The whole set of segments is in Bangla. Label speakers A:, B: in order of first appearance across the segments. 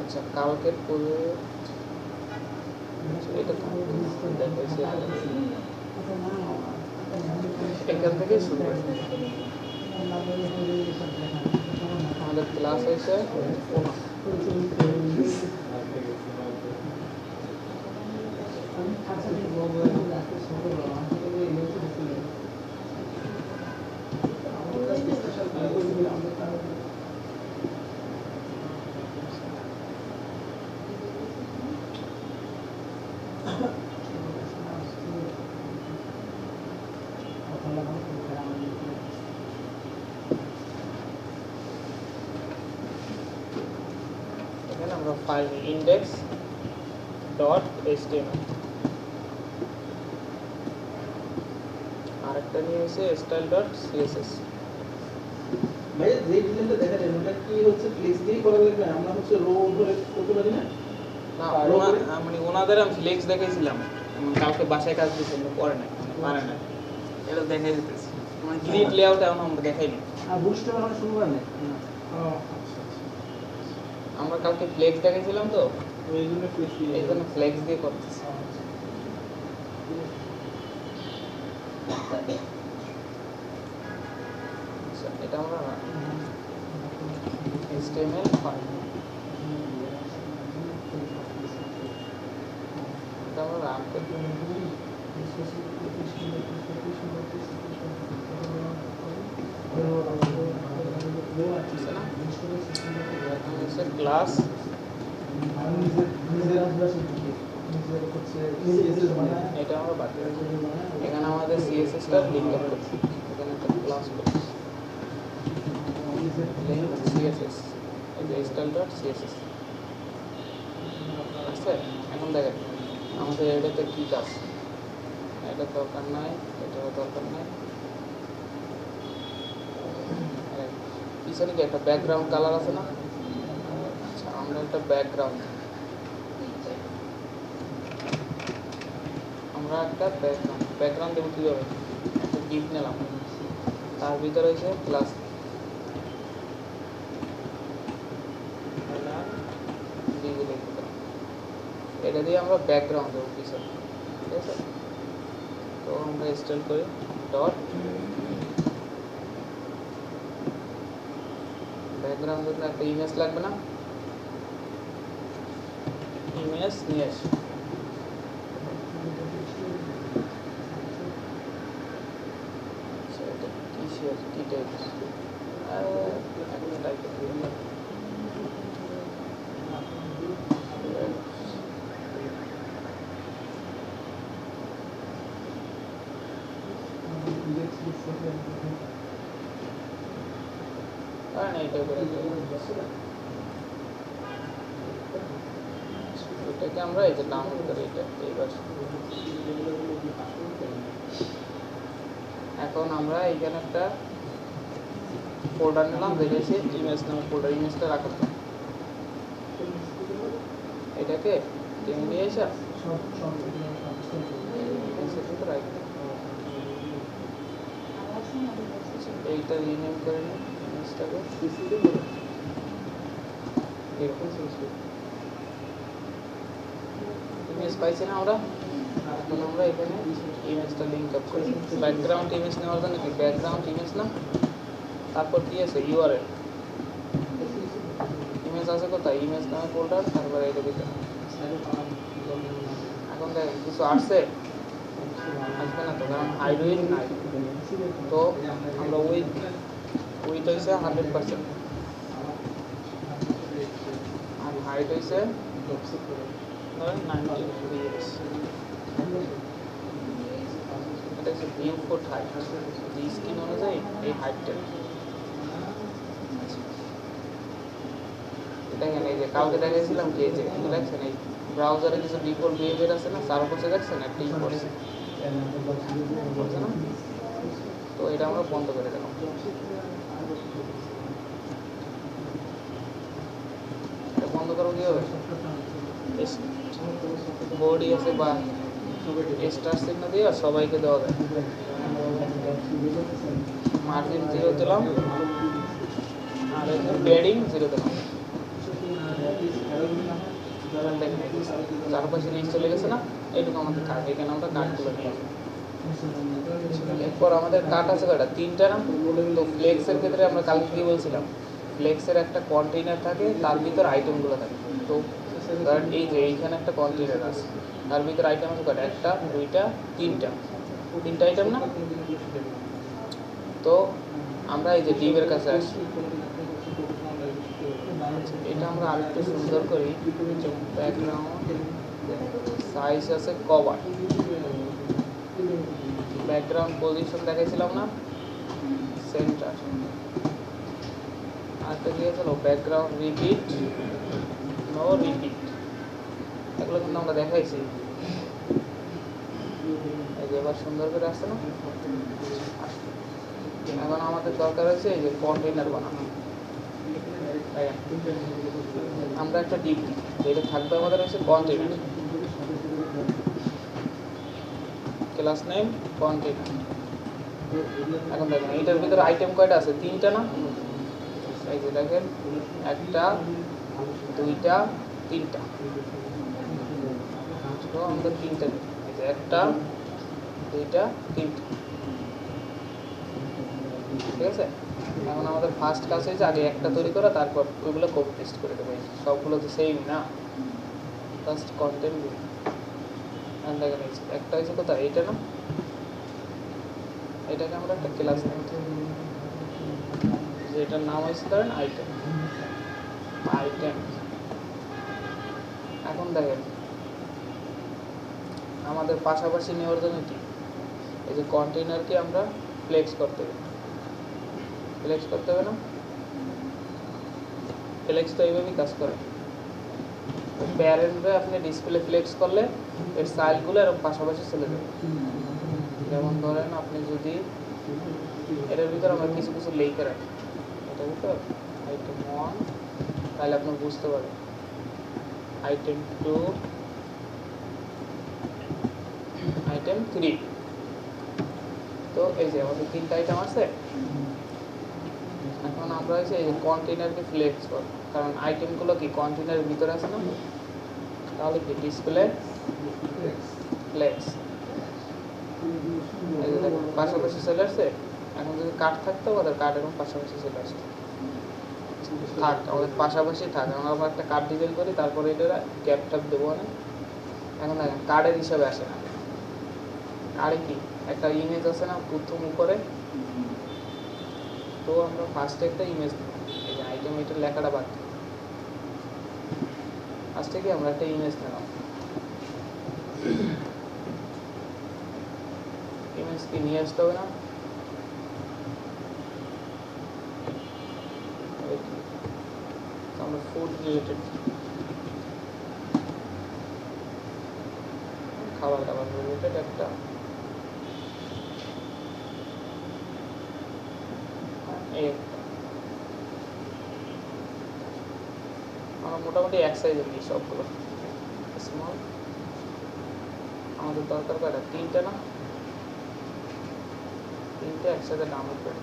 A: আচ্ছা কালকের পরে এটা দেখাইছে এখান থেকে শুরু আমাদের ক্লাস হয়েছে এখানে আমরা ফাইল index.html আরেকটা নিয়ে এসে style.css
B: ভাই যে ডিজাইনটা দেখালেন ওটা কি হচ্ছে ফ্লেক্স দিয়ে করা লাগবে আমরা হচ্ছে রো ধরে করতে পারি না
A: না মানে ওনাদের আমি ফ্লেক্স দেখাইছিলাম কালকে বাসায় কাজ দিয়েছিল পরে নাই পারে না এটা দেখাই দিতেছি মানে গ্রিড লেআউট এখন আমরা দেখাইনি
B: আর বুস্টার আমরা শুরু করেন না
A: আমরা কালকে ফ্লেক্স দেখাইছিলাম তো
B: এই জন্য ফ্লেক্স দিয়ে
A: এই জন্য ফ্লেক্স দিয়ে করতেছি আচ্ছা এটা আমরা HTML ফাইল এটা আমরা রান করি ক্লাস এটা আমরা বাদ দিই এখানে আমাদের CSS টা লিংক আপ করছি এখানে একটা ক্লাস করছি লিংক CSS এটা style.css আচ্ছা এখন দেখেন আমাদের এটাতে কি কাজ এটা দরকার নাই এটাও দরকার নাই পিছনে কি একটা ব্যাকগ্রাউন্ড কালার আছে না আচ্ছা আমরা একটা ব্যাকগ্রাউন্ড দেবো কীভাবে একটা গিফট নিলাম তার ভিতরে হয়েছে ক্লাস এটা দিয়ে আমরা ব্যাকগ্রাউন্ড দেবো পিছনে ঠিক আছে তো আমরা স্টাইল করি ডট ব্যাকগ্রাউন্ড জন্য একটা ইমেজ লাগবে না ইমেজ নিয়ে আসি কি টাইপ এটাকে আমরা এই যে ডাউনলোড করি এটা এইবার এখন আমরা এইখানে একটা ফোল্ডার নিলাম দেখেছি ইমেজ নামে ফোল্ডার ইমেজটা রাখতে এটাকে টেনে নিয়ে এসে এইটা রিনেম করে নিই ইমেজটাকে ইমেজ পাইছি না আমরা এখন আমরা এখানে ইমেজটা লিংক আপ করি ব্যাকগ্রাউন্ড ইমেজ নেওয়ার জন্য কি ব্যাকগ্রাউন্ড ইমেজ না তারপর কি আছে ইউআরএল ইমেজ আছে কোথায় ইমেজ নামে ফোল্ডার তারপরে এটা দিতে এখন দেখেন কিছু আসছে আসবে না তো কারণ হাইড উইথ নাই তো আমরা উইথ হয়েছে 100% আর হাইট হয়েছে 90 degrees এটা হচ্ছে ভিউ ফুট হাইট এই স্ক্রিন অনুযায়ী এই হাইটটা দেখেন এই যে কালকে দেখাইছিলাম কি এই যে দেখছেন এই ব্রাউজারে কিছু ডিফল্ট বিহেভিয়ার আছে না তার উপর দেখছেন একটা ই করছে না তো এটা আমরা বন্ধ করে দিলাম এটা বন্ধ করো কি হবে বডি আছে বা স্টার চিহ্ন দিয়ে সবাইকে দেওয়া যায় মার্জিন 0 দিলাম আর এখানে প্যাডিং 0 দিলাম দেখেন এই যে চারপাশে লিস্ট চলে গেছে না, এইটুকু আমাদের কাট, এখানে আমরা কাটগুলো নিয়ে আসবো। এরপর আমাদের কাট আছে কয়টা, তিনটা না। তো ফ্লেক্সের ক্ষেত্রে আমরা কালকে কি বলছিলাম, ফ্লেক্সের একটা কন্টেইনার থাকে, তার ভিতর আইটেমগুলো থাকে। তো ধরেন এই যে এইখানে একটা কন্টেইনার আছে, তার ভিতর আইটেম আছে কয়টা, একটা দুইটা তিনটা আইটেম না। তো আমরা এই যে ডিপের কাছে আসি, এটা আমরা আরেকটু সুন্দর করি। ব্যাকগ্রাউন্ড সাইজ আছে কভার, ব্যাকগ্রাউন্ড পজিশন দেখাইছিলাম না, সেন্টার। আরেকটা কি আছে, ব্যাকগ্রাউন্ড রিপিট, নো রিপিট, এগুলো কিন্তু আমরা দেখাইছি। এই যে এবার সুন্দর করে আসছে না। এখন আমাদের দরকার হচ্ছে এই যে কন্টেইনার বানানো। আমরা একটা ডিপ দিই, যেটা থাকবে আমাদের হচ্ছে কন্টেইনার, ক্লাস নেম কন্টেইনার। এখন দেখেন এইটার ভিতরে আইটেম কয়টা আছে, তিনটা না। এই যে দেখেন একটা দুইটা তিনটা, তো আমাদের তিনটা, এই যে একটা দুইটা তিনটা, ঠিক আছে। এখন আমাদের ফার্স্ট কাজ হয়েছে আগে একটা তৈরি করা, তারপর ওইগুলো কপি পেস্ট করে দেবো। সবগুলো তো সেম না, ফার্স্ট কন্টেন্ট দিই। এখন দেখেন একটা হয়েছে কোথায়, এইটা না, এটাকে আমরা একটা ক্লাস নেব, যেটার নাম হচ্ছে ধরেন আইটেম। এখন দেখেন আমাদের পাশাপাশি নেওয়ার জন্য কি, এই যে কন্টেইনারকে আমরা ফ্লেক্স করতে হবে, না। ফ্লেক্স তো এইভাবেই কাজ করে। প্যারেন্টে আপনি ডিসপ্লে ফ্লেক্স করলে এর সাইলগুলো এরকম পাশাপাশি চলে যাবে। যেমন ধরেন আপনি যদি এটার ভিতরে আমরা কিছু কিছু লিখে রাখি, এটার ভিতর আইটেম 1, তাহলে আপনি বুঝতে পারবেন। Item 2, item 3। তো এই যে আমাদের তিনটা আইটেম আছে। এখন আমরা হচ্ছে এই কন্টেইনারকে ফ্লেক্স করব, কারণ আইটেমগুলো কি কন্টেইনারের ভিতরে আছে না। তাহলে কি ডিসপ্লে ফ্লেক্স, এই যে দেখুন পাশাপাশি চলে আসছে। এখন যদি কাট থাকতো আমাদের কাট এবং পাশাপাশি চলে আসতো, থাক আমাদের পাশাপাশি থাক। আমরা একটা কার্ড ডিজাইন করি, তারপরে এটা ক্যাপ ট্যাপ দেবো না। এখন দেখেন কার্ডের হিসাবে আসে না, কার্ডে কি একটা ইমেজ আছে না প্রথম উপরে। তো আমরা ফার্স্টে একটা ইমেজ নেব, এই যে আইটেম এটার লেখাটা বাদ দিই। ফার্স্টে কি আমরা একটা ইমেজ নিলাম, ইমেজ কি নিয়ে আসতে হবে না। আমরা ফুড রিলেটেড, খাবার দাবার রিলেটেড একটা আমরা মোটামুটি এক সাইজের নিই সবগুলো, স্মল। আমাদের দরকার কয়টা, তিনটা না, তিনটে একসাথে ডাউনলোড করি।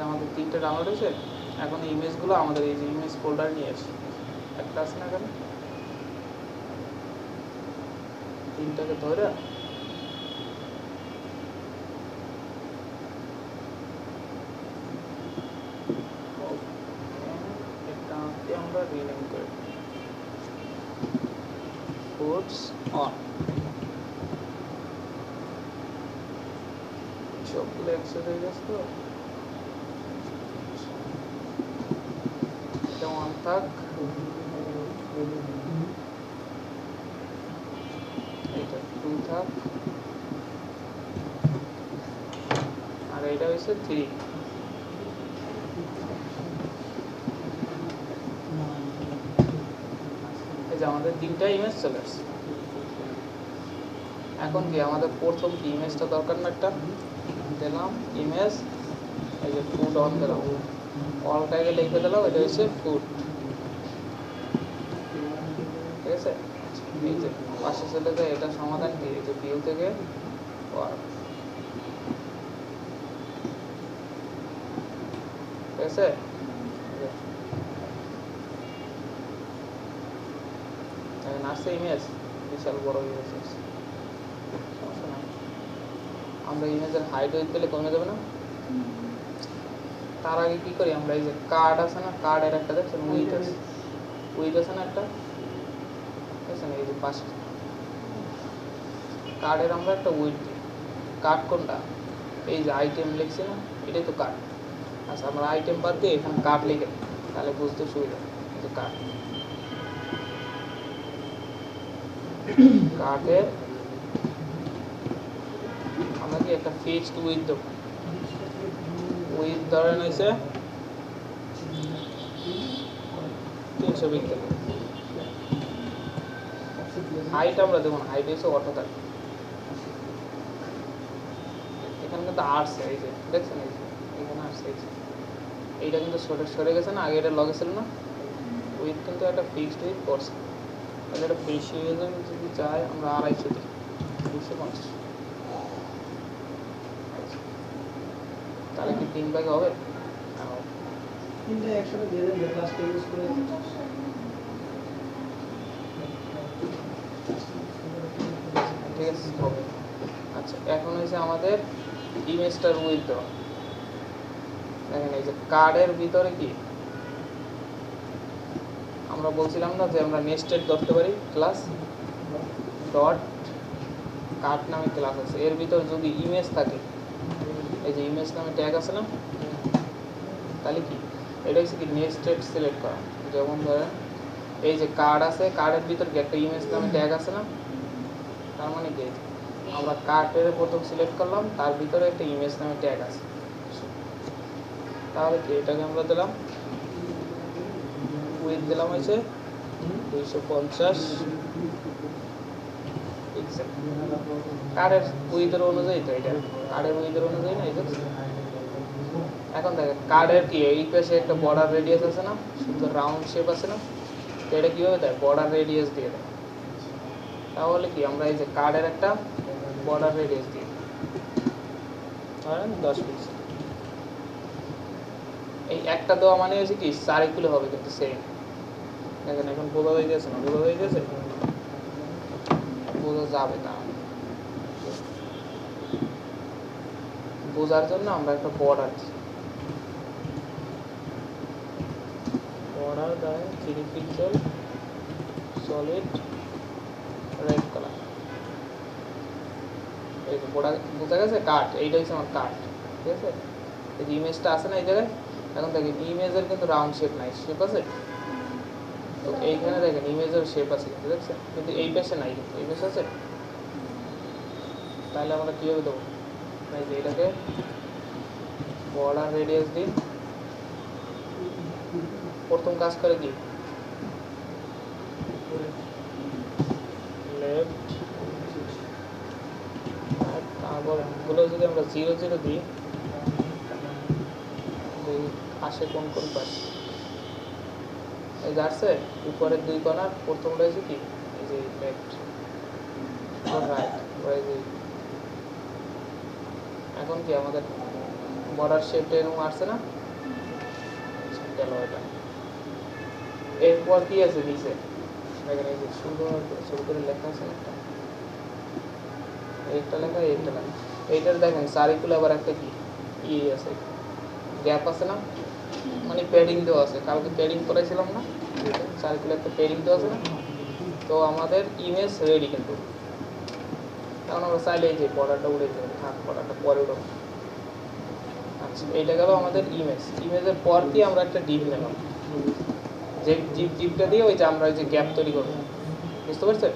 A: আমাদের তিনটে ডাউনলোড হয়েছে। এখন এই ইমেজগুলো আমাদের এই যে ইমেজ ফোল্ডার নিয়ে আসি, একটা আছে না এখানে, তিনটাকে ধরে আমরা রিনেম করি ফুডস অন, সবগুলো একসাথে হয়ে গেছে। তো এটা 1 থাক, এটা 2 থাক, আর এটা হচ্ছে 3। এই যে আমাদের তিনটা ইমেজ চলে আসছে। এখন কি আমাদের প্রথম কি ইমেজটা দরকার না একটা, দিলাম ইমেজ, এই যে ফুড অন দিলাম, অলটাকে লিখে দিলাম, এটা হচ্ছে ফুড। ঠিক আছে, এই যে পাশে চলে যায়, এটা সমাধান কি, এই যে ভিউ থেকে ওয়ার্ক। ঠিক আছে, আসছে ইমেজ, বিশাল বড় ইমেজ আসছে, সমস্যা নাই। আমরা ইমেজের হাইট উইথ দিলে কমে যাবে না? তার আগে কি করি আমরা, এই যে কার্ড আছে না, কার্ডের একটা দেখছেন উইথ আছে, উইথ আছে না একটা, দেখছেন এই যে পাশে কার্ডের আমরা একটা উইথ দিই। কার্ড কোনটা, এই যে আইটেম লিখছি না, এটাই তো কার্ড। আচ্ছা, আমরা আইটেম বাদ দিয়ে এখানে কার্ড লিখে দিই, তাহলে বুঝতে সুবিধা। এই যে কার্ড, কার্ডের আমরা কি একটা ফিক্সড উইথ দেবো, উইথ ধরেন হয়েছে 300 পিক্সেল। হাইট আমরা দেবো না, হাইট হয়েছে অটো থাকবে। এখানে কিন্তু আসছে, এই যে দেখছেন, এই যে এখানে আসছে, এই যে এইটা কিন্তু সরে গেছে না, আগে এটা লগে ছিল না। উইথ কিন্তু একটা ফিক্সড উইথ করছে, তাহলে এটা বেশি হয়ে যাবে, যদি চাই আমরা 250 দিই, 250। তাহলে কি 3 ভাগে হবে? হ্যাঁ হবে।
B: তিনটা একসাথে দিয়ে দেন, ক্লাসটা ইউজ করে।
A: ঠিক আছে, হবে। আচ্ছা, এখন হয়েছে আমাদের ইমেজটার উইথ দেওয়া। দেখেন এই যে কার্ডের ভিতরে কি আমরা বলছিলাম না যে আমরা নেস্টেড ধরতে পারি, ক্লাস ডট কার্ড নামে ক্লাস আছে, এর ভিতর যদি ইমেজ থাকে, এই যে ইমেজ নামে ট্যাগ আছে না, তাহলে কি এটা হচ্ছে কি নেস্টেড সিলেক্ট করা। যেমন ধরেন এই যে কার্ড আছে, কার্ডের ভিতর কি একটা ইমেজ নামে ট্যাগ আছে না, তার মানে কি আমরা কার্ডের প্রথম সিলেক্ট করলাম, তার ভিতরে একটা ইমেজ নামে ট্যাগ আছে, তাহলে কি এটাকে আমরা দিলাম উইথ দিলাম হয়েছে 250 পিক্সেল। কার্ডের উইথের অনুযায়ী তো এটা, কার্ডের উইথের অনুযায়ী না, এটা এখন দেখেন কার্ডের কি এই পাশে একটা বর্ডার রেডিয়াস আছে না, সুন্দর রাউন্ড শেপ আছে না, তো এটা কীভাবে দেয়, বর্ডার রেডিয়াস দিয়ে দেয়। তাহলে কি আমরা এই যে কার্ডের একটা বর্ডার রেডিয়াস দিই, ধরেন 10 পিক্সেল। এই একটা দেওয়া মানে হচ্ছে কি সার্কুলে হবে কিন্তু সেম। দেখেন এখন বোঝা হয়ে গেছে না, বোঝা হয়ে গেছে, বোঝা যাবে না। বোঝার জন্য আমরা একটা বর্ডার দিই, বর্ডার দেয় 3 পিক্সেল সলিড রেড কালার। এই যে বর্ডার বোঝা গেছে, কাট, এইটা হচ্ছে আমার কাট। ঠিক আছে, এই যে ইমেজটা আছে না এই জায়গায়, এখন দেখেন ইমেজের কিন্তু রাউন্ড শেপ নাই, শেপ আছে তো এইখানে দেখেন ইমেজের শেপ আছে কিন্তু দেখছেন, কিন্তু এই পাশে নাই, কিন্তু এই পাশে আছে। তাহলে আমরা কীভাবে দেবো, এই যে এটাকে বর্ডার রেডিয়াস দিই, প্রথম কাজ করে কি লেফট, তারপর গুলো যদি আমরা 0 0 দিই, আসে কোন কোন পাশে, এই যে আসছে উপরের 2 কর্নার, প্রথমটা হচ্ছে কি এই যে লেফট রাইট, এই যে এখন কি আমাদের বর্ডার শেপটা এরকম আসছে না, গেল এটা। এরপর কি আছে নিচে, দেখেন এই যে শুরু করে লেখা আছে একটা, একটা লেখা, একটা লেখা, এইটার দেখেন সার্কুলে আবার একটা কি আছে, গ্যাপ আছে না, মানে প্যাডিং দেওয়া আছে, কালকে প্যাডিং করেছিলাম না, সার্কুলে একটা প্যাডিং দেওয়া আছে না। তো আমাদের ইমেজ রেডি, কিন্তু এখন আমরা চাইলে এই যে বর্ডারটা উড়ে যাবে, থাক বর্ডারটা পরে উঠব। আচ্ছা, এইটা গেল আমাদের ইমেজ। ইমেজের পর দিয়ে আমরা একটা ডিপ নিলাম, যে ডিপটা দিয়ে ওই যে আমরা ওই যে গ্যাপ তৈরি করবো, বুঝতে পারছেন,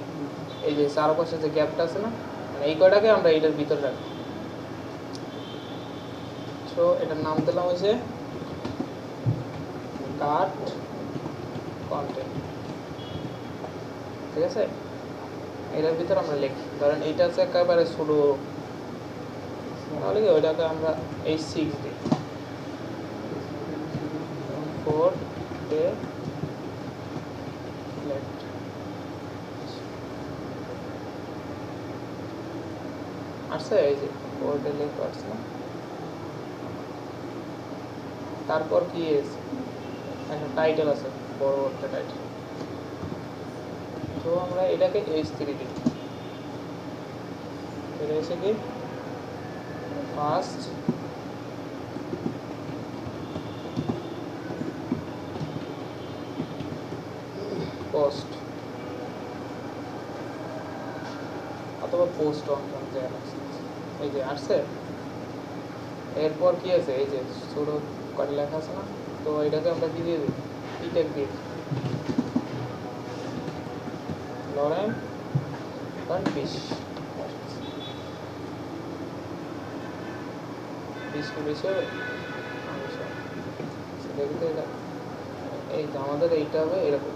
A: এই যে চারপাশে যে গ্যাপটা আছে না, মানে এই কয়টাকে আমরা এইটার ভিতরে রাখবো। তো এটার নাম দিলাম হয়েছে কাট কন্টেন্ট। ঠিক আছে, এটার ভিতরে আমরা লিখি, ধরেন এইটা আছে একেবারে ছোটো তাহলে কি ওইটাকে আমরা H6 দিই 4 ডে লেফট আসছে এই যে 4 ডে লেফট আসছে না তারপর কি আছে একটা টাইটেল আছে বড় একটা টাইটেল তো আমরা এটাকে H3 দিই এটা এসে কি ফার্স্ট পোস্ট অথবা পোস্ট অন এই যে আসছে এরপর কি আছে এই যে ছোট করে লেখা আছে না তো এটাকে আমরা কি দিয়ে দিই ইটেক দিয়ে লরেন কারণ 20 কি বেশি হবে দেখতে এই যে আমাদের এইটা হবে এরকম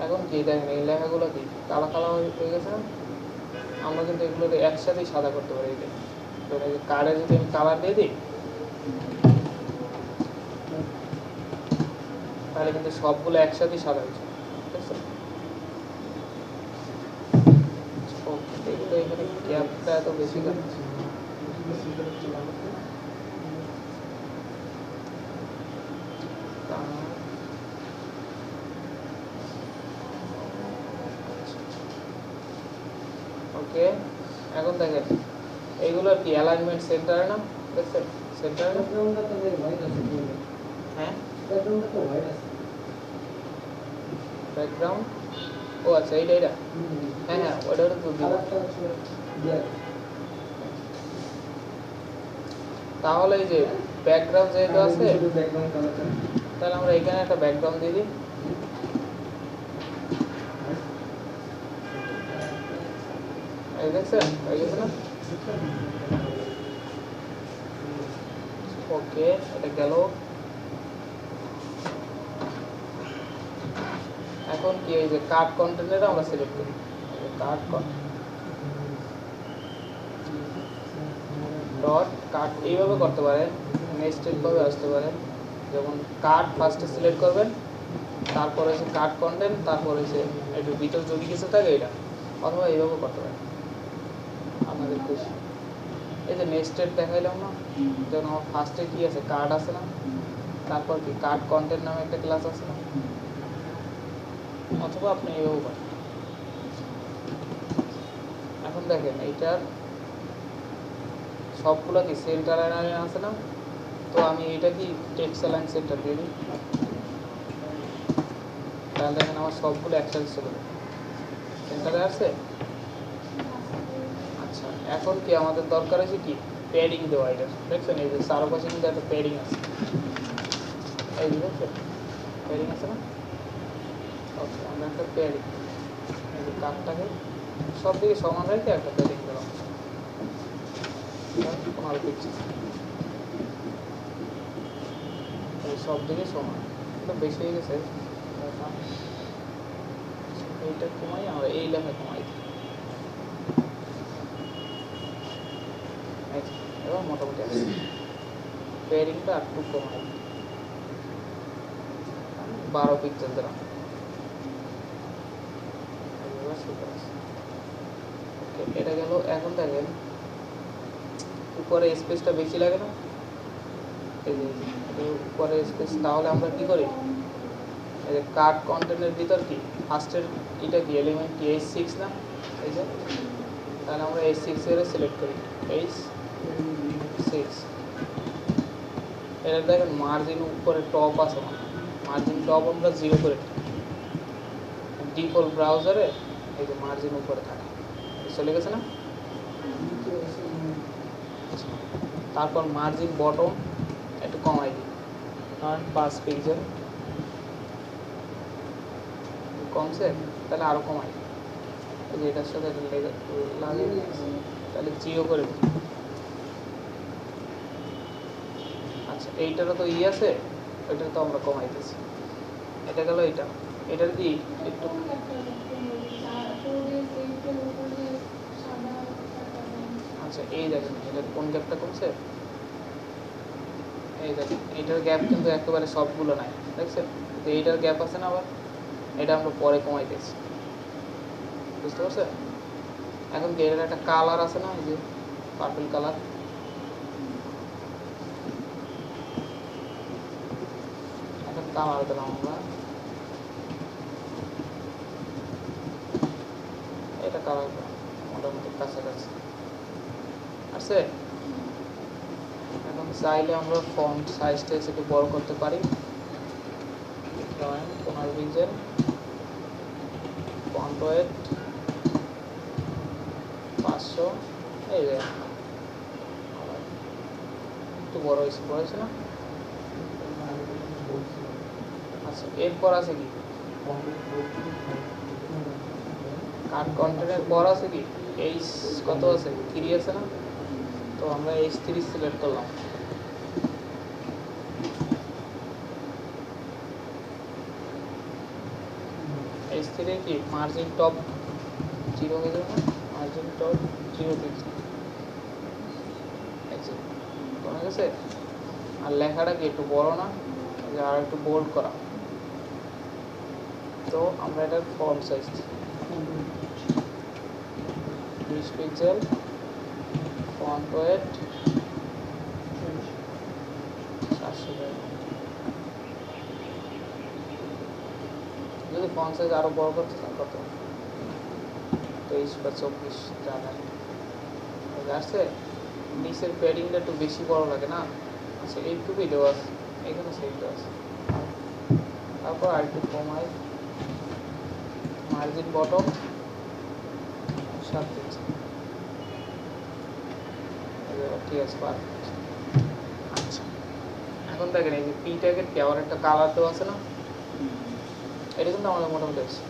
A: এখন কি দেখেন এই লেখাগুলো কি কালা কালা হয়ে গেছে না আমরা কিন্তু এগুলোকে একসাথেই সাদা করতে পারি এই যে কার্ডে যদি আমি কালার দিয়ে দিই তাহলে কিন্তু সবগুলো একসাথেই সাদা হয়েছে ঠিক আছে এগুলো এখানে গ্যাপটা এত বেশি কেন ওকে এখন দেখেন এইগুলো কি অ্যালাইনমেন্ট সেন্টারে না দেখছেন সেন্টারে না হ্যাঁ ব্যাকগ্রাউন্ড ও আচ্ছা এইটা হ্যাঁ হ্যাঁ ওটা তো তাহলে এই যে ব্যাকগ্রাউন্ড যেহেতু আছে তাহলে আমরা এখানে একটা ব্যাকগ্রাউন্ড দিয়ে দিই এই দেখছেন হয়ে গেছে না ওকে এটা গেল এখন কি এই যে কার্ড কন্টেন্টটা আমরা সিলেক্ট করি কার্ড ডট কার্ড এইভাবে করতে পারেন নেক্সটেড ভাবে আসতে পারে যেমন কার্ড ফার্স্টে সিলেক্ট করবেন তারপর হচ্ছে কার্ড কন্টেন্ট তারপর হচ্ছে একটু ভিতর যদি কিছু থাকে এটা অথবা এইভাবে করতে পারেন আপনাদের খুশি এই যে নেক্সটেড দেখাইলাম না যেমন আমার ফার্স্টে কি আছে কার্ড আছে না তারপর কি কার্ড কন্টেন্ট নামে একটা ক্লাস আছে না অথবা আপনি এইভাবে করেন এখন দেখেন এইটার সবগুলো কি সেন্টার অ্যালাইন আছে না তো আমি এটা কি টেক্সট অ্যালাইন সেন্টার দিয়ে দিই তাহলে দেখেন আমার সবগুলো একসাথে চলে যাবে সেন্টারে আছে আচ্ছা এখন কি আমাদের দরকার আছে কি প্যাডিং দেওয়া এটা দেখছেন এই যে চারপাশে কিন্তু একটা প্যাডিং আছে এই যে দেখছেন প্যাডিং আছে না ওকে আমরা একটা প্যাডিং এই যে কার্ডটাকে সব দিকে সমান রেখে একটা প্যাডিং দেওয়া আমার পিকচার সব দিকে সমান এটা বেশি হয়ে গেছে এইটা কমাই আমরা এই লেখা কমাই এবার মোটামুটি আছে পেয়ারিংটা একটু কমাই 12 পিক্সেল দিলাম এটা গেল এখন দেখেন উপরে স্পেসটা বেশি লাগে না এই যে উপরে স্পেস তাহলে আমরা কি করি এই যে কার্ড কন্টেন্টের ভিতর কি ফার্স্টের এটা কি এলিমেন্ট কি H6 না এই যে তাহলে আমরা H6 এর সিলেক্ট করি H6 এটা দেখেন মার্জিন উপরে টপ আছে মার্জিন টপ আমরা 0 করে ডিফল্ট ব্রাউজারে এই যে মার্জিন উপরে থাকে চলে গেছে না তারপর মার্জিন বটম একটু কমাই দিই কারণ 5 পিক্সেল কমছে তাহলে আরো কমাই এই যে এটার সাথে লাগিয়ে তাহলে 0 করে দিই আচ্ছা এইটারও তো আছে ওইটা তো আমরা কমাইতেছি এটা গেল এটার কি একটু আচ্ছা এই দেখেন এটার কোন গ্যাপটা কমছে, এই দেখেন এইটার গ্যাপ কিন্তু একেবারে সবগুলো নাই, দেখছেন? তো এইটার গ্যাপ আছে না আবার, এটা আমরা পরে কমাইতেছি, বুঝতে পারছেন? এখন কি এটার একটা কালার আছে না, এই যে পার্পল কালার, এখন কালার দিলাম আমরা, এটা কালার মোটামুটি কাছাকাছি আছে। এখন চাইলে আমরা ফন্ট সাইজটা একটু বড় করতে পারি, 15 পিক্সেল, ফন্ট ওয়েট 500, এই যে একটু বড় হয়েছে না? আচ্ছা এরপর আছে কি কার্ড কন্টেন্টের পর আছে কি এইচ কত আছে, 3 আছে না? তো আমরা H3 সিলেক্ট করলাম, H3 কি মার্জিন টপ 0 হয়ে যাবে না, মার্জিন টপ 0 পিক্সেল, কমে গেছে। আর লেখাটা কি একটু বড় না, যে আর একটু বোল্ড করা, তো আমরা এটার font size 20 pixel, font wait 700, যদি ফন্ট সাইজ আরো বড় করতে চান কত 23 বা 24 জানেন আসছে, নিচের প্যাডিংটা একটু বেশি বড় লাগে না, আচ্ছা এইটুকুই দেওয়া আছে, এখানে সেইটা আছে, তারপর আর একটু কমাই, মার্জিন বটম 7 ইঞ্চি, ঠিক আছে পারফেক্ট। আচ্ছা এখন দেখেন এই যে পি ট্যাগের কি আবার একটা কালার দেওয়া আছে না, এটা কিন্তু আমাদের মোটামুটি আছে।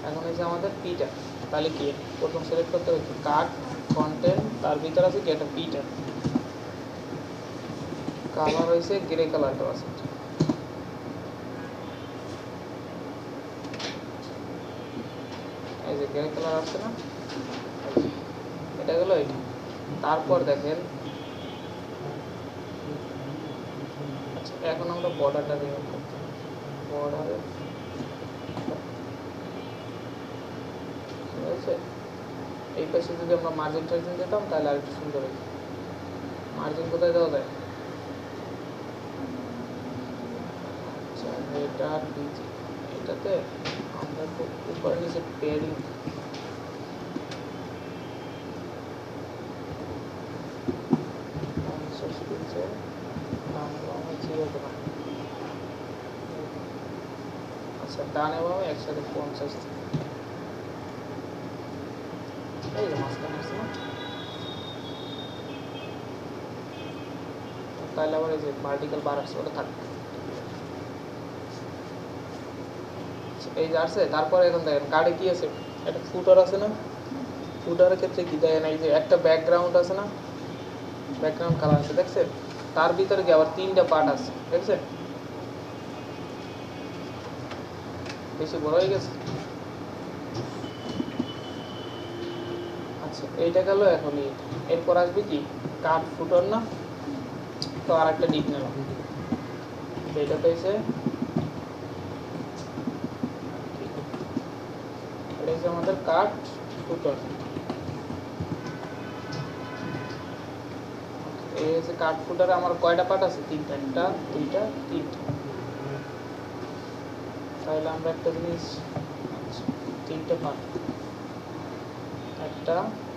A: এখন এই যে আমাদের পি ট্যাগ, তাহলে কি প্রথম সিলেক্ট করতে হবে কাট কন্টেন্ট, তার ভিতরে আছে কি একটা পি ট্যাগ, কালার হয়েছে গ্রে কালার দেওয়া আছে, এই যে গ্রে কালার আসছে না, এটা গেল এটা। তারপর দেখেন আচ্ছা এখন আমরা বর্ডারটা রিমুভ করতে, বর্ডারে ঠিক আছে, এই পাশে যদি আমরা মার্জিন টার্জিন দিতাম তাহলে আরেকটু সুন্দর হতো। মার্জিন কোথায় দেওয়া যায়, আচ্ছা এটা ডিজি, এটাতে আমরা উপরে নিচে প্যাডিং, আচ্ছা ডানে বামে একসাথে 50, এই যে মাঝখানে আছে না, তাহলে আবার এই যে ভার্টিক্যাল বার আছে ওটা থাকবে, এই যে আসছে। তারপরে এখন দেখেন কার্ডে কি আছে, একটা ফুটার আছে না, ফুটারের ক্ষেত্রে কি দেখেন এই যে একটা ব্যাকগ্রাউন্ড আছে না, ব্যাকগ্রাউন্ড কালার আছে দেখছেন, তার ভিতরে কি আবার 3টা পার্ট আছে দেখছেন, বেশি বড় হয়ে গেছে। আচ্ছা এইটা গেল, এখন এরপর আসবে কি কার্ড ফুটার না, তো আর একটা ডিপ নিলাম, এটা পেয়েছে, এটা হচ্ছে আমাদের কার্ড ফুটার, এই হচ্ছে কার্ড ফুটারে আমার কয়টা পার্ট আছে, 3টা, 1টা 2টা 3টা, তাহলে আমরা একটা জিনিস, আচ্ছা 3টা পার্ট, 1টা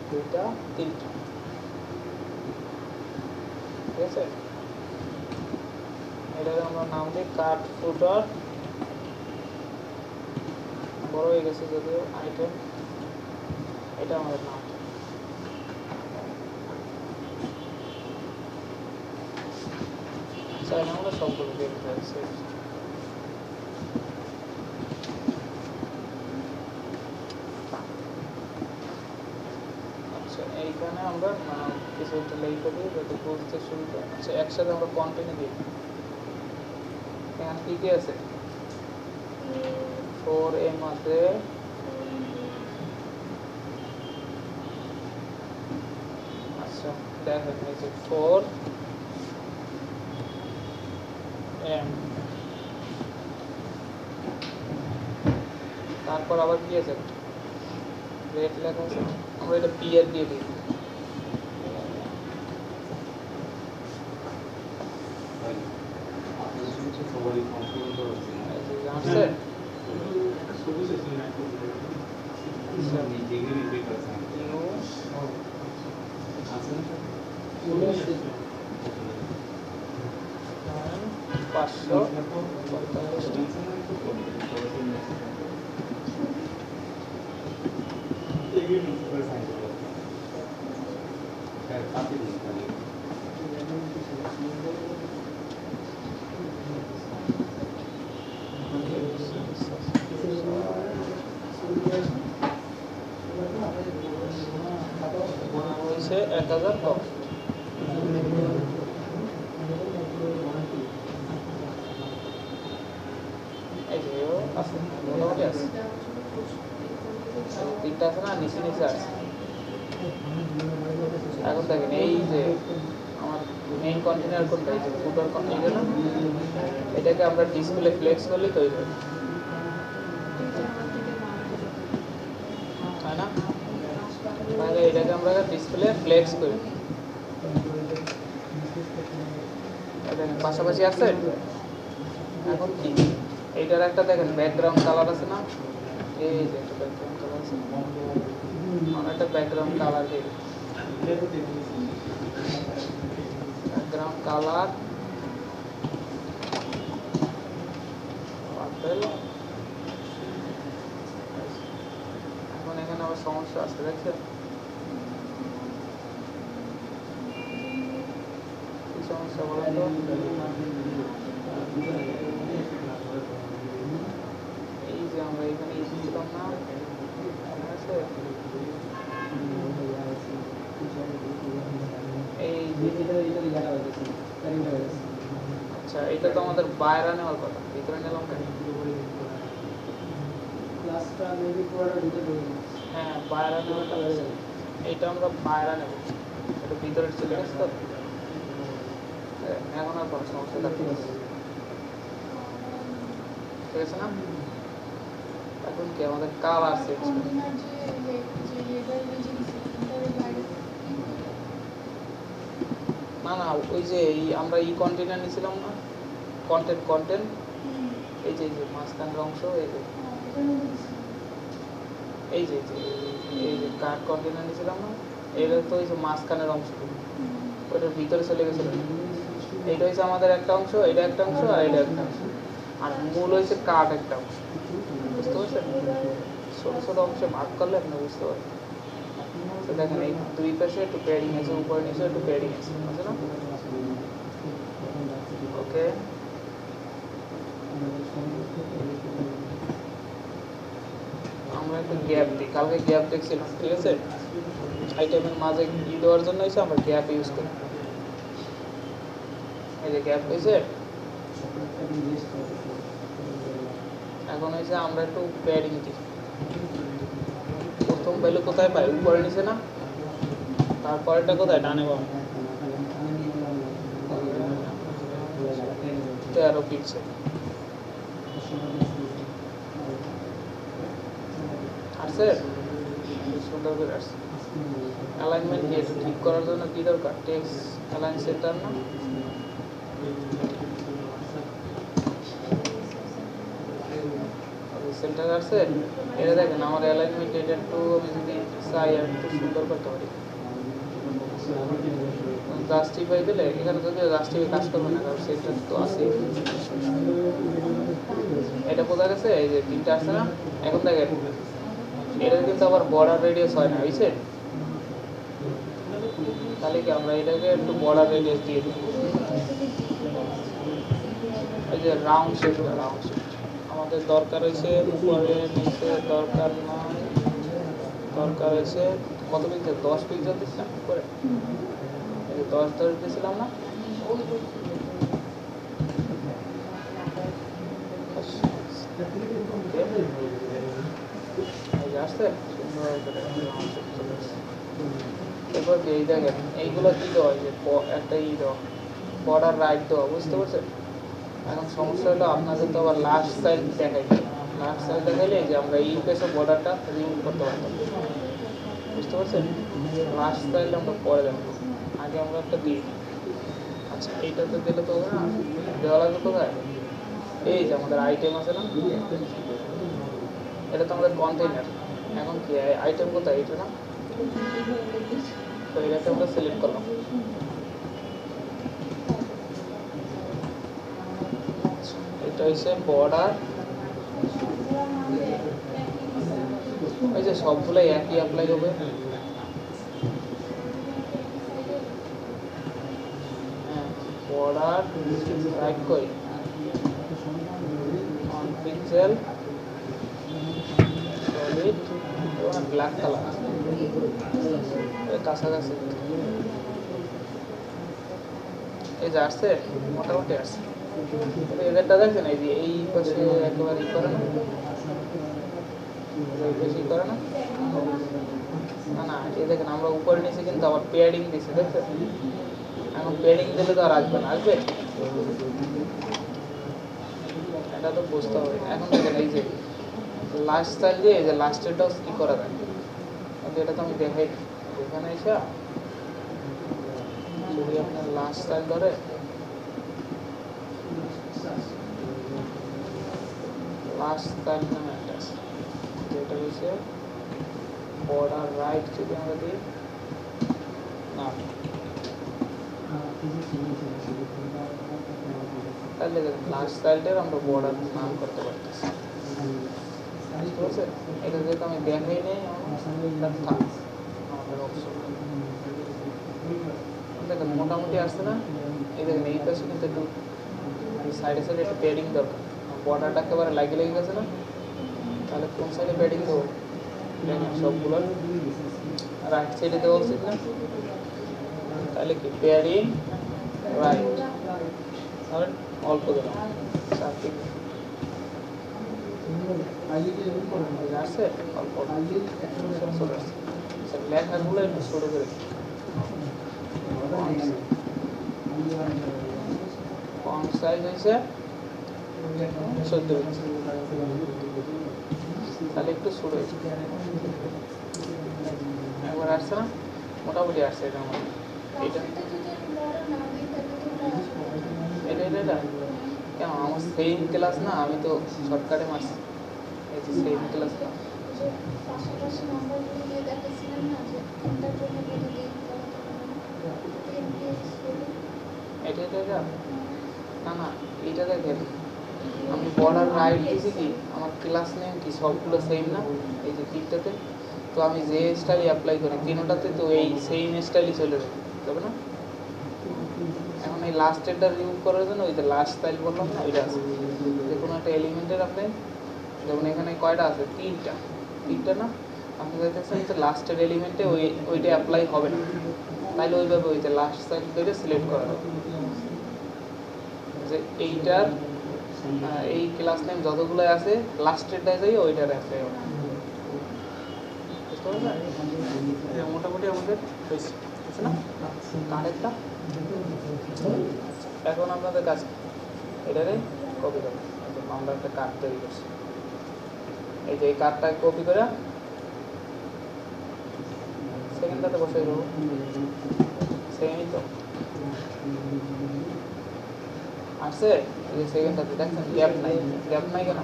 A: 2টা 3টা, ঠিক আছে। এটার আমরা নাম দিই কার্ড ফুটার, বড় হয়ে গেছে যদিও আইটেম, এটা আমাদের নাম, চাই না আমরা সবগুলো দিয়ে দিতে পারছি। আচ্ছা এইখানে আমরা কিছু একটা লিখে দিই যাতে বুঝতে সুবিধা। আচ্ছা একসাথে আমরা কন্টিনিউ দিই, এখানে কি কি আছে, 4M আছে, দেখেন এই যে 4 এম, তারপর আবার কি আছে রেট লেখা আছে, আমরা এটা পি এর দিয়ে দিই। এই যে জানছে পাঁচশো হয়েছে 1000 কম। এই যে আছে মোটামুটি আছে, তিনটা আছে না নিচে নিচে আছে। এখন দেখেন এই যে আমার মেইন কন্টেনার কোনটা, এই যে ফুটার কন্টেনার না, এটাকে আমরা ডিসপ্লে ফ্লেক্স করলে তৈরি হবে, তাই না? তাহলে এটাকে আমরা ডিসপ্লে ফ্লেক্স করি, দেখেন পাশাপাশি আছে। এখন কি এইটার একটা দেখেন ব্যাকগ্রাউন্ড কালার আছে না, এই যে একটা ব্যাকগ্রাউন্ড কালার আছে, আমরা একটা ব্যাকগ্রাউন্ড কালার দিই, ব্যাকগ্রাউন্ড কালার এখন এখানে আবার সমস্যা আছে দেখছেন, কি সমস্যা বলেন তো? এই যে আমরা এখানে এসেছিলাম না, মনে আছে? এই আচ্ছা, এটা তো আমাদের বাইরে নেওয়ার কথা, ভিতরে নিলাম কেন? হ্যাঁ বাইরে নেওয়ার কথা, এইটা আমরা বাইরে নেব, এটা ভিতরে চলে গেছে তো, এখন আর কোনো সমস্যা থাকবে না, ঠিক আছে না? এখন কি আমাদের কালার চেঞ্জ না না, ওই যে আমরা কন্টেনার নিয়েছিলাম না, কন্টেন্ট এই যে মাঝখানের অংশ, এই যে কার্ড কন্টেনার নিয়েছিলাম না, এটা তো এই যে মাঝখানের অংশটুকু ওইটার ভিতরে চলে গেছিল, এইটা হচ্ছে আমাদের একটা অংশ, এটা একটা অংশ আর এটা একটা অংশ, আর মূল হয়েছে কার্ড একটা অংশ, বুঝতে পারছেন? ছোটো ছোটো অংশে ভাগ করলে আপনি বুঝতে পারবেন। তো দেখেন এই দুই পাশে একটু প্যাডিং আছে, উপরে নিচে একটু প্যাডিং আছে, আছে না? ওকে, আমরা একটু গ্যাপ দিই, কালকে গ্যাপ দেখছিলাম, ঠিক আছে? আইটেমের মাঝে দেওয়ার জন্য হয়েছে আমরা গ্যাপ ইউজ করি, এই যে গ্যাপ হয়েছে। এখন হয়েছে আমরা একটু প্যাডিং দিই, প্রথম ভ্যালু কোথায় পাই? উপরে নিচে না, তারপরেটা কোথায়? ডানে বামে, 13 পিক্সেল আসছে, সুন্দর করে আসছে। অ্যালাইনমেন্ট কি একটু ঠিক করার জন্য কি দরকার? টেক্সট অ্যালাইন সেন্টার না, সেন্টার আসছে। এটা দেখেন আমার অ্যালাইনমেন্ট, এটা একটু আমি যদি চাই আর একটু সুন্দর করতে পারি, জাস্টিফাই দিলে এখানে যদি জাস্টিফাই কাজ করবে না, কারণ সেন্টার তো আছে। এটা বোঝা গেছে, এই যে তিনটা আসছে না। এখন দেখেন এটা কিন্তু আবার বর্ডার রেডিয়াস হয় না, বুঝছে? তাহলে কি আমরা এটাকে একটু বর্ডার রেডিয়াস দিয়ে দিই, এই যে রাউন্ড শেপটা, রাউন্ড শেপ আমাদের দরকার হয়েছে, উপরে নিচে দরকার নয়, দরকার হয়েছে কত পিক্সেল? 10 পিক্সেল দিচ্ছিলাম উপরে, এই যে 10 দিয়েছিলাম না, আসছে সুন্দর করে রাউন্ড শেপ চলে আসছে। এরপর কি এই দেখেন এইগুলো কি দেওয়া যে একটা দেওয়া বর্ডার রাইট দেওয়া, বুঝতে পারছেন? এখন সমস্যা হলো আপনাদের তো আবার লাস্ট সাইড দেখাই, লাস্ট সাইড দেখাইলে যে আমরা এই পেসে বর্ডারটা রিমুভ করতে পারতাম, বুঝতে পারছেন? লাস্ট সাইড আমরা পরে দেখবো, আগে আমরা একটা দিই। আচ্ছা এইটাতে দিলে তো হবে না, দেওয়া লাগবে কোথায়? এই যে আমাদের আইটেম আছে না, এটা তো আমাদের কন্টেইনার। এখন কি আইটেম কোথায়? এটা না, তো এটাকে আমরা সিলেক্ট করলাম। এটা হচ্ছে বর্ডার, এই যে সবগুলোই একই অ্যাপ্লাই হবে। হ্যাঁ, বর্ডার রাইট কই অন পিক্সেল সলিড এবং ব্ল্যাক কালার কাছাকাছি। এই যে আসছে, মোটামুটি আসছে। এদেরটা দেখছেন এই যে এই পাশে একেবারে ই করে না, বেশি করে না, না না এই দেখেন আমরা উপরে নিচে কিন্তু আবার পেয়ারিং দিছি, দেখছেন? এখন পেয়ারিং দিলে তো আর আসবে না, আসবে? এটা তো বুঝতে হবে। এখন দেখেন এই যে লাস্ট স্টাইল দিয়ে এই যে লাস্টেরটাও কি করা যায়, কিন্তু এটা তো আমি দেখাই এখানে এসে যদি আপনার লাস্ট স্টাইল ধরে লাস্ট স্টাইল নামে একটা আছে, যেটা হচ্ছে বর্ডার রাইট। যদি আমরা দিই না তাহলে দেখুন লাস্ট স্টাইলটার আমরা বর্ডার নাম করতে পারতেছি, বুঝতে পারছেন? এটা যেহেতু আমি দেখাই নেই আমাদের অপশন দেখেন মোটামুটি আসছে না। এই দেখেন এই পাশে কিন্তু একটু সাইডে সাইডে একটু প্যাডিং দরকার, বর্ডারটা একেবারে লাগিয়ে লেগে গেছে না, তাহলে কোন সাইডে প্যাডিং দেবো? দেখেন সবগুলো রাইট সাইডে দেওয়া উচিত না, তাহলে কি প্যাডিং রাইট, তাহলে অল্প দিলাম আসছে অল্প চলে আসছে। লেখাগুলো একটু ছোটো করে ফন্ট সাইজ হয়েছে 14 ইঞ্চি, তাহলে একটু ছোটো হয়েছে। একবার আসছে না, মোটামুটি আসছে। এটা আমার এটা এটা এটা এটা কেন আমার সেম ক্লাস না, আমি তো শর্টকাটে মারছি। এই যে সেম ক্লাস না, এটা এটা এটা না না এইটা দেখেন আমি বর্ডার রাইট দিয়েছি কি আমার ক্লাস নেম কি সবগুলো সেম না, এই যে তিনটাতে। তো আমি যে স্টাইল অ্যাপ্লাই করি তিনটাতে তো এই সেম স্টাইলই চলে যাবে না। এখন এই লাস্টেরটা রিমুভ করার জন্য ওই যে লাস্ট স্টাইল বললাম না, ওইটা আছে। যে কোনো একটা এলিমেন্টের আপনি যেমন এখানে কয়টা আছে, তিনটা না, আপনি দেখতেছেন যে লাস্টের এলিমেন্টে ওইটা অ্যাপ্লাই হবে না, তাইলে ওইভাবে ওই যে লাস্ট স্টাইল ধরে সিলেক্ট করা হবে যে এইটার এই ক্লাস নেম যতগুলো আছে লাস্টেরটা যাই ওইটার অ্যাপ্লাই হবে, বুঝতে পারলেন? মোটামুটি আমাদের হয়েছে না কানেক্টটা। এখন আপনাদের কাছে এটারে কপি করবো, আমরা একটা কার্ড তৈরি করছি। এই যে এই কার্ডটা কপি করে সেকেন্ডটাতে বসাই দেবো, সেকেন্ডই তো আসছে। এই যে সেকেন্ডটাতে দেখছেন গ্যাপ নাই, গ্যাপ নাই কেন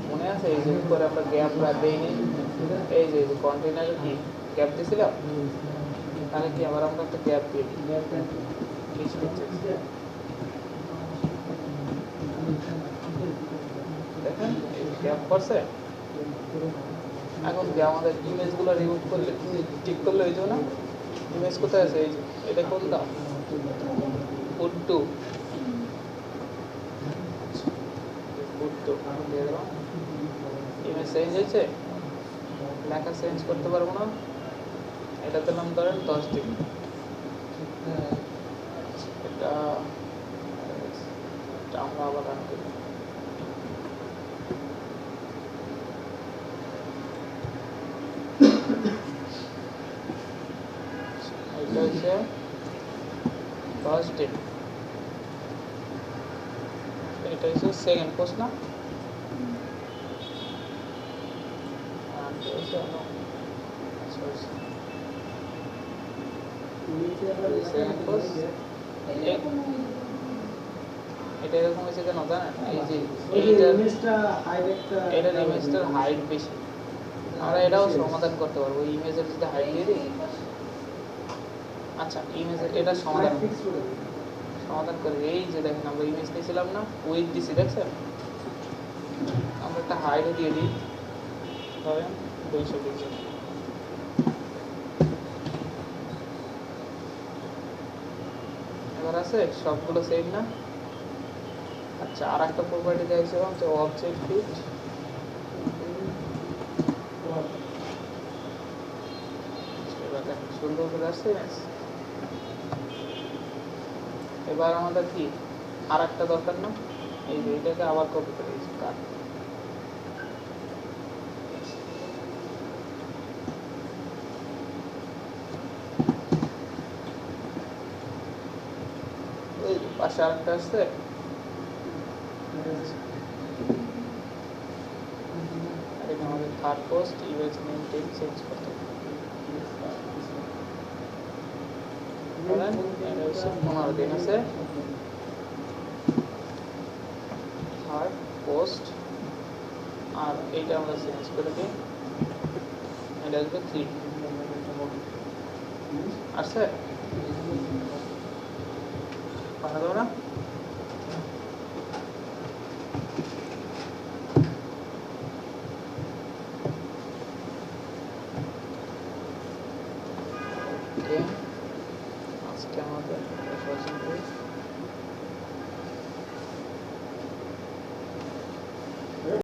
A: মনে আছে? এই যে উপরে আমরা গ্যাপ দেইনি, এই যে কন্টেইনারে কি গ্যাপ দিয়েছিলাম, তাহলে কি আবার আমরা একটা গ্যাপ দিয়ে দিই, দেখেন গ্যাপ করছে। এখন যে আমাদের ইমেজগুলো রিমুভ করলে ঠিক করলে হয়ে যাবে না। ইমেজ কোথায় আছে? এই যে এটা কোনটা, পুট টু দিয়ে দিলাম। ইমেজ চেঞ্জ হয়েছে, লেখা চেঞ্জ করতে পারবো না, এটা দিলাম ধরেন 10 ডিগ্রি, এটা আমরা আবার রাখতে হচ্ছে ফার্স্ট ডেট, এটা হচ্ছে সেকেন্ড পোস্ট না, আর হচ্ছে সেকেন্ড পোস্ট। এটা এরকম হয়েছে কেন জানেন? এই যে এটার ইমেজটার হাইট বেশি, আমরা এটাও সমাধান করতে পারবো। ইমেজের যদি হাইট দিয়ে দিই, আচ্ছা ইমেজের এটা সমাধান করে। এই যে দেখেন আমরা ইমেজ নিয়েছিলাম না, উইথ দিছি দেখছেন, আমরা একটা হাইট দিয়ে দিই ধরেন 200 পিক্সেল। এবার আছে সবগুলো সেম না। আচ্ছা আর একটা প্রপার্টি দেখছিলাম যে অবজেক্ট ফিট, এবার দেখেন সুন্দর করে আসছে। এবার আমাদের কি আর একটা দরকার না, এই যে এটাকে আবার কপি করে দিচ্ছি কাট। ওই পাশে আরেকটা আসছে, এটা আমাদের third post image name take change করতে হবে। এটা হচ্ছে 15 দিন আছে থার্ড পোস্ট, আর এইটা আমরা চেঞ্জ করে দিই, এটা আসবে 3 আসছে পাঠা দেবো না। আজকে আমাদের